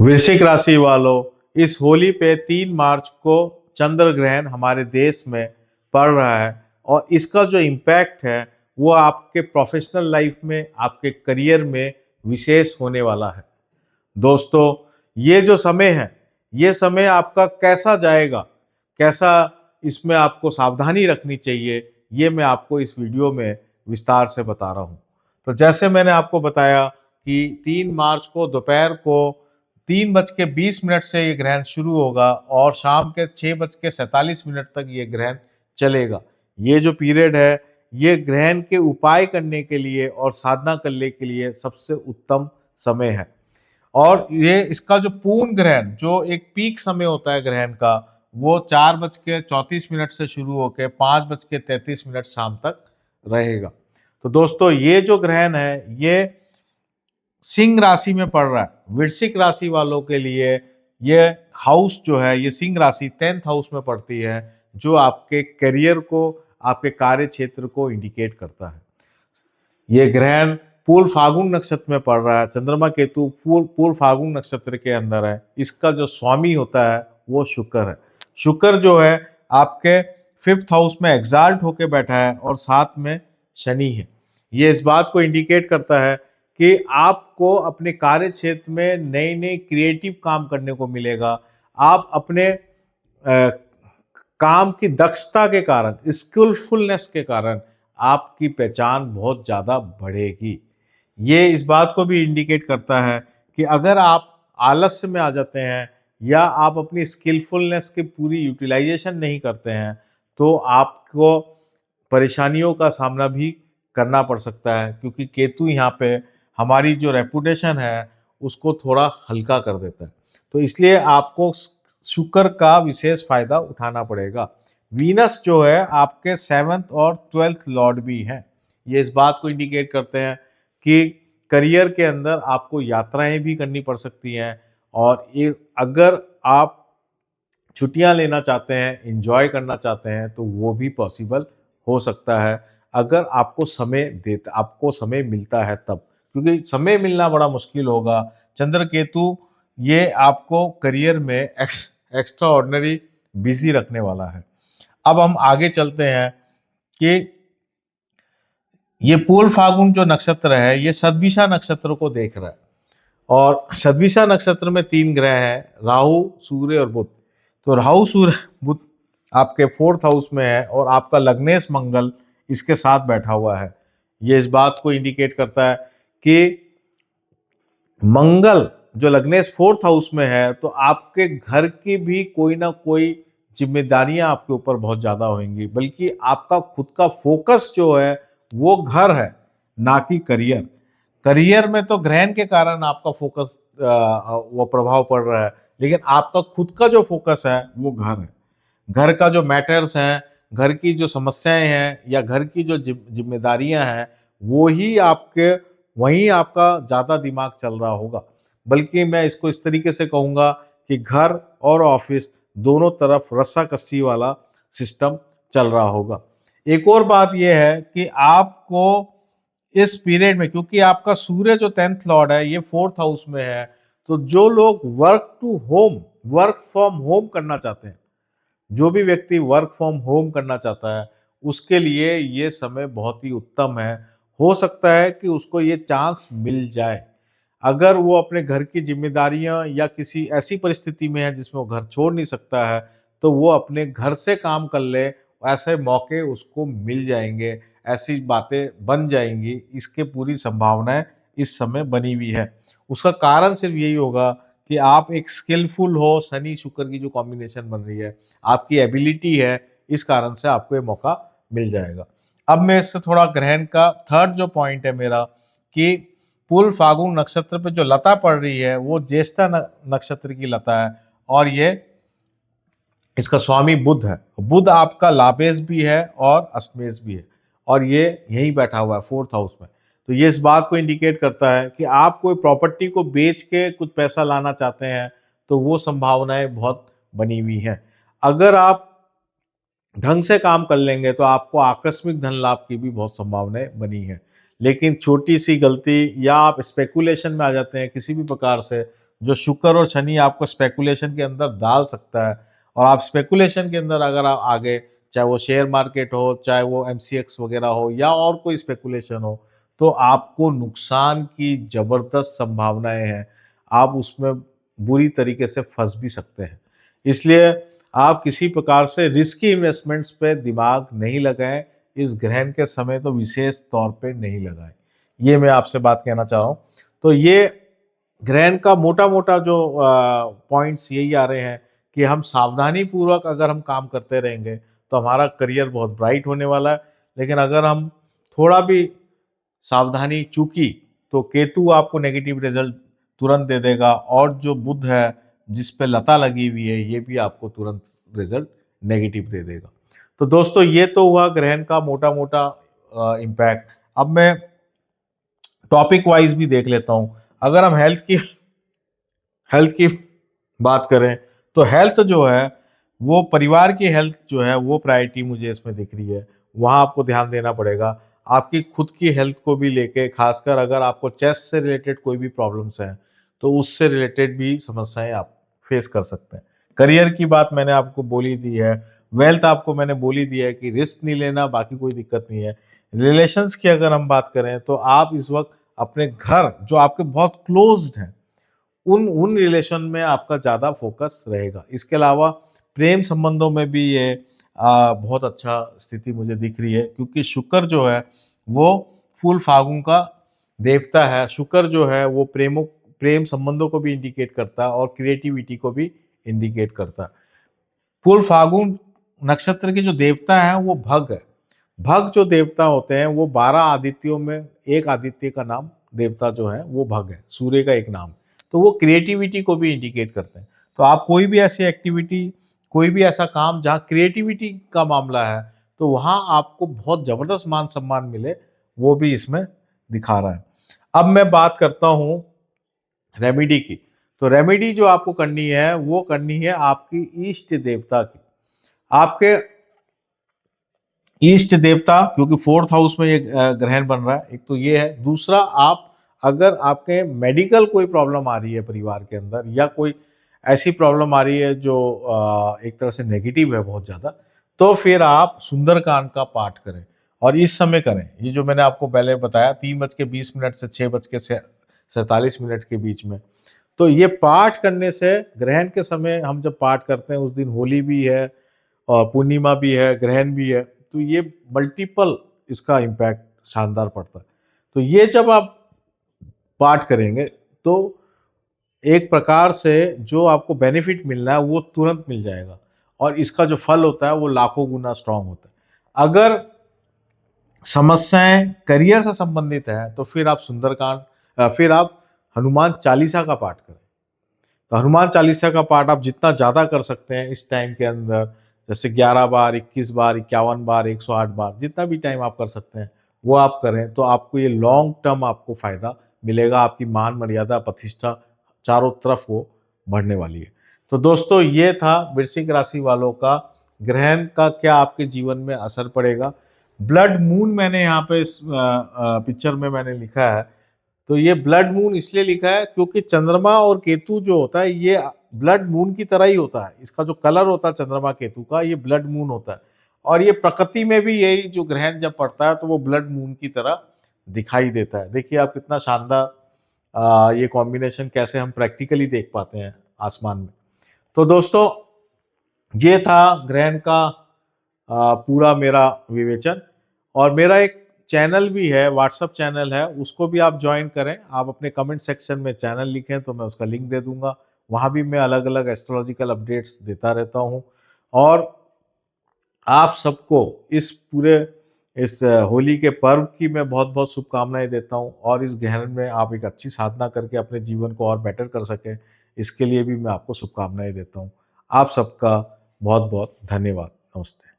वृश्चिक राशि वालों, इस होली पे 3 मार्च को चंद्र ग्रहण हमारे देश में पड़ रहा है और इसका जो इम्पैक्ट है वो आपके प्रोफेशनल लाइफ में, आपके करियर में विशेष होने वाला है। दोस्तों, ये जो समय है, ये समय आपका कैसा जाएगा, कैसा इसमें आपको सावधानी रखनी चाहिए, ये मैं आपको इस वीडियो में विस्तार से बता रहा हूँ। तो जैसे मैंने आपको बताया कि 3 मार्च को दोपहर को 3:20 से ये ग्रहण शुरू होगा और शाम के 6:47 तक ये ग्रहण चलेगा। ये जो पीरियड है, ये ग्रहण के उपाय करने के लिए और साधना करने के लिए सबसे उत्तम समय है। और ये इसका जो पूर्ण ग्रहण, जो एक पीक समय होता है ग्रहण का, वो 4:34 से शुरू होकर 5:33 शाम तक रहेगा। तो दोस्तों, ये जो ग्रहण है ये सिंह राशि में पड़ रहा है। वृश्चिक राशि वालों के लिए ये हाउस जो है, ये सिंह राशि 10th हाउस में पड़ती है, जो आपके करियर को, आपके कार्य क्षेत्र को इंडिकेट करता है। ये ग्रहण पूर्व फाल्गुन नक्षत्र में पड़ रहा है। चंद्रमा केतु पूर्व फाल्गुन नक्षत्र के अंदर है। इसका जो स्वामी होता है वो शुक्र है। शुक्र जो है आपके 5th हाउस में एग्जाल्ट होके बैठा है और साथ में शनि है। ये इस बात को इंडिकेट करता है कि आपको अपने कार्य क्षेत्र में नए नए क्रिएटिव काम करने को मिलेगा। आप अपने काम की दक्षता के कारण, स्किलफुलनेस के कारण आपकी पहचान बहुत ज़्यादा बढ़ेगी। ये इस बात को भी इंडिकेट करता है कि अगर आप आलस्य में आ जाते हैं या आप अपनी स्किलफुलनेस की पूरी यूटिलाइजेशन नहीं करते हैं, तो आपको परेशानियों का सामना भी करना पड़ सकता है, क्योंकि केतु यहाँ पे हमारी जो रेपुटेशन है उसको थोड़ा हल्का कर देता है। तो इसलिए आपको शुक्र का विशेष फायदा उठाना पड़ेगा। वीनस जो है आपके 7th और 12th लॉर्ड भी हैं। ये इस बात को इंडिकेट करते हैं कि करियर के अंदर आपको यात्राएं भी करनी पड़ सकती हैं और ये अगर आप छुट्टियां लेना चाहते हैं, एंजॉय करना चाहते हैं, तो वो भी पॉसिबल हो सकता है अगर आपको समय मिलता है तब, क्योंकि समय मिलना बड़ा मुश्किल होगा। चंद्र केतु ये आपको करियर में एक्स्ट्रा ऑर्डिनरी बिजी रखने वाला है। अब हम आगे चलते हैं कि ये पूर्व फाल्गुन जो नक्षत्र है ये सद्भिषा नक्षत्र को देख रहा है और सद्भिषा नक्षत्र में 3 ग्रह हैं, राहु, सूर्य और बुध। तो राहु, सूर्य, बुध आपके 4th हाउस में है और आपका लग्नेश मंगल इसके साथ बैठा हुआ है। ये इस बात को इंडिकेट करता है कि मंगल जो लग्नेश 4th हाउस में है, तो आपके घर की भी कोई ना कोई जिम्मेदारियां आपके ऊपर बहुत ज्यादा होंगी, बल्कि आपका खुद का फोकस जो है वो घर है, ना कि करियर। करियर में तो ग्रहण के कारण आपका फोकस वो प्रभाव पड़ रहा है, लेकिन आपका खुद का जो फोकस है वो घर है। घर का जो मैटर्स हैं, घर की जो समस्याएं हैं या घर की जो जिम्मेदारियां हैं, वो ही आपके, वहीं आपका ज़्यादा दिमाग चल रहा होगा। बल्कि मैं इसको इस तरीके से कहूँगा कि घर और ऑफिस दोनों तरफ रस्साकस्सी वाला सिस्टम चल रहा होगा। एक और बात यह है कि आपको इस पीरियड में, क्योंकि आपका सूर्य जो 10th लॉर्ड है ये 4th हाउस में है, तो जो लोग वर्क फ्रॉम होम करना चाहते हैं, जो भी व्यक्ति वर्क फ्रॉम होम करना चाहता है, उसके लिए ये समय बहुत ही उत्तम है। हो सकता है कि उसको ये चांस मिल जाए। अगर वो अपने घर की जिम्मेदारियां या किसी ऐसी परिस्थिति में है जिसमें वो घर छोड़ नहीं सकता है, तो वो अपने घर से काम कर ले, ऐसे मौके उसको मिल जाएंगे, ऐसी बातें बन जाएंगी। इसके पूरी संभावनाएं इस समय बनी हुई है। उसका कारण सिर्फ यही होगा कि आप एक स्किलफुल हो, शनि शुक्र की जो कॉम्बिनेशन बन रही है, आपकी एबिलिटी है, इस कारण से आपको ये मौका मिल जाएगा। अब मैं इससे थोड़ा ग्रहण का थर्ड जो पॉइंट है मेरा, कि पूर्व फाल्गुन नक्षत्र पे जो लता पड़ रही है वो ज्येष्ठा नक्षत्र की लता है और ये इसका स्वामी बुध है। बुध आपका लाभेश भी है और अष्टमेश भी है और ये यहीं बैठा हुआ है 4th हाउस में। तो ये इस बात को इंडिकेट करता है कि आप कोई प्रॉपर्टी को बेच के कुछ पैसा लाना चाहते हैं, तो वो संभावनाएं बहुत बनी हुई हैं। अगर आप ढंग से काम कर लेंगे तो आपको आकस्मिक धन लाभ की भी बहुत संभावनाएं बनी है। लेकिन छोटी सी गलती या आप स्पेकुलेशन में आ जाते हैं किसी भी प्रकार से, जो शुक्र और शनि आपको स्पेकुलेशन के अंदर डाल सकता है, और आप स्पेकुलेशन के अंदर अगर आप आगे, चाहे वो शेयर मार्केट हो, चाहे वो एमसीएक्स वगैरह हो, या और कोई स्पेकुलेशन हो, तो आपको नुकसान की जबरदस्त संभावनाएं हैं। आप उसमें बुरी तरीके से फंस भी सकते हैं। इसलिए आप किसी प्रकार से रिस्की इन्वेस्टमेंट्स पे दिमाग नहीं लगाएं। इस ग्रहण के समय तो विशेष तौर पे नहीं लगाएं। ये मैं आपसे बात कहना चाह रहा हूँ। तो ये ग्रहण का मोटा मोटा जो पॉइंट्स यही आ रहे हैं कि हम सावधानी पूर्वक अगर हम काम करते रहेंगे तो हमारा करियर बहुत ब्राइट होने वाला है। लेकिन अगर हम थोड़ा भी सावधानी चूकी तो केतु आपको नेगेटिव रिजल्ट तुरंत दे देगा, और जो बुध है जिस पे लता लगी हुई है ये भी आपको तुरंत रिजल्ट नेगेटिव दे देगा। तो दोस्तों ये तो हुआ ग्रहण का मोटा मोटा इम्पैक्ट। अब मैं टॉपिक वाइज भी देख लेता हूं। अगर हम हेल्थ की बात करें तो हेल्थ जो है वो परिवार की हेल्थ जो है वो प्रायोरिटी मुझे इसमें दिख रही है। वहां आपको ध्यान देना पड़ेगा। आपकी खुद की हेल्थ को भी लेके, खासकर अगर आपको चेस्ट से रिलेटेड कोई भी प्रॉब्लम्स हैं तो उससे रिलेटेड भी समस्याएं आप फेस कर सकते हैं। करियर की बात मैंने आपको बोली दी है। वेल्थ आपको मैंने बोली दी है कि रिस्क नहीं लेना, बाकी कोई दिक्कत नहीं है। रिलेशंस की अगर हम बात करें तो आप इस वक्त अपने घर जो आपके बहुत क्लोज्ड हैं उन उन रिलेशन में आपका ज़्यादा फोकस रहेगा। इसके अलावा प्रेम संबंधों में भी ये बहुत अच्छा स्थिति मुझे दिख रही है, क्योंकि शुक्र जो है वो फूल फागुन का देवता है। शुक्र जो है वो प्रेम संबंधों को भी इंडिकेट करता है और क्रिएटिविटी को भी इंडिकेट करता है। फूल फागुन नक्षत्र के जो देवता है वो भग है। भग जो देवता होते हैं वो 12 आदित्यों में एक आदित्य का नाम देवता जो है वो भग है, सूर्य का एक नाम। तो वो क्रिएटिविटी को भी इंडिकेट करते हैं। तो आप कोई भी ऐसी एक्टिविटी, कोई भी ऐसा काम जहाँ क्रिएटिविटी का मामला है, तो वहाँ आपको बहुत जबरदस्त मान सम्मान मिले, वो भी इसमें दिखा रहा है। अब मैं बात करता हूँ रेमेडी की। तो रेमेडी जो आपको करनी है वो करनी है आपकी इष्ट देवता की। आपके ईष्ट देवता, क्योंकि 4th हाउस में ये ग्रहण बन रहा है, एक तो ये है। दूसरा, आप अगर आपके मेडिकल कोई प्रॉब्लम आ रही है परिवार के अंदर, या कोई ऐसी प्रॉब्लम आ रही है जो एक तरह से नेगेटिव है बहुत ज़्यादा, तो फिर आप सुंदरकांड का पाठ करें, और इस समय करें। ये जो मैंने आपको पहले बताया 3:20 से 6:47 के बीच में। तो ये पाठ करने से, ग्रहण के समय हम जब पाठ करते हैं उस दिन होली भी है और पूर्णिमा भी है, ग्रहण भी है, तो ये मल्टीपल इसका इम्पैक्ट शानदार पड़ता है। तो ये जब आप पाठ करेंगे तो एक प्रकार से जो आपको बेनिफिट मिलना है वो तुरंत मिल जाएगा, और इसका जो फल होता है वो लाखों गुना स्ट्रांग होता है। अगर समस्याएं करियर से संबंधित है तो फिर आप फिर आप हनुमान चालीसा का पाठ करें। तो हनुमान चालीसा का पाठ आप जितना ज़्यादा कर सकते हैं इस टाइम के अंदर, जैसे 11 बार, 21 बार, 51 बार, 108 बार, जितना भी टाइम आप कर सकते हैं वो आप करें, तो आपको ये लॉन्ग टर्म आपको फायदा मिलेगा। आपकी मान मर्यादा प्रतिष्ठा चारों तरफ वो बढ़ने वाली है। तो दोस्तों ये था वृश्चिक राशि वालों का ग्रहण का क्या आपके जीवन में असर पड़ेगा। ब्लड मून मैंने यहाँ पे इस पिक्चर में मैंने लिखा है। तो ये ब्लड मून इसलिए लिखा है क्योंकि चंद्रमा और केतु जो होता है ये ब्लड मून की तरह ही होता है। इसका जो कलर होता है चंद्रमा केतु का, ये ब्लड मून होता है, और ये प्रकृति में भी यही जो ग्रहण जब पड़ता है तो वो ब्लड मून की तरह दिखाई देता है। देखिए आप कितना शानदार ये कॉम्बिनेशन कैसे हम प्रैक्टिकली देख पाते हैं आसमान में। तो दोस्तों ये था ग्रहण का पूरा मेरा विवेचन। और मेरा एक चैनल भी है, व्हाट्सअप चैनल है, उसको भी आप ज्वाइन करें। आप अपने कमेंट सेक्शन में चैनल लिखें तो मैं उसका लिंक दे दूंगा। वहाँ भी मैं अलग अलग एस्ट्रोलॉजिकल अपडेट्स देता रहता हूँ। और आप सबको इस होली के पर्व की मैं बहुत बहुत शुभकामनाएं देता हूँ, और इस ग्रहण में आप एक अच्छी साधना करके अपने जीवन को और बेटर कर सकें, इसके लिए भी मैं आपको शुभकामनाएं देता हूँ। आप सबका बहुत बहुत धन्यवाद। नमस्ते।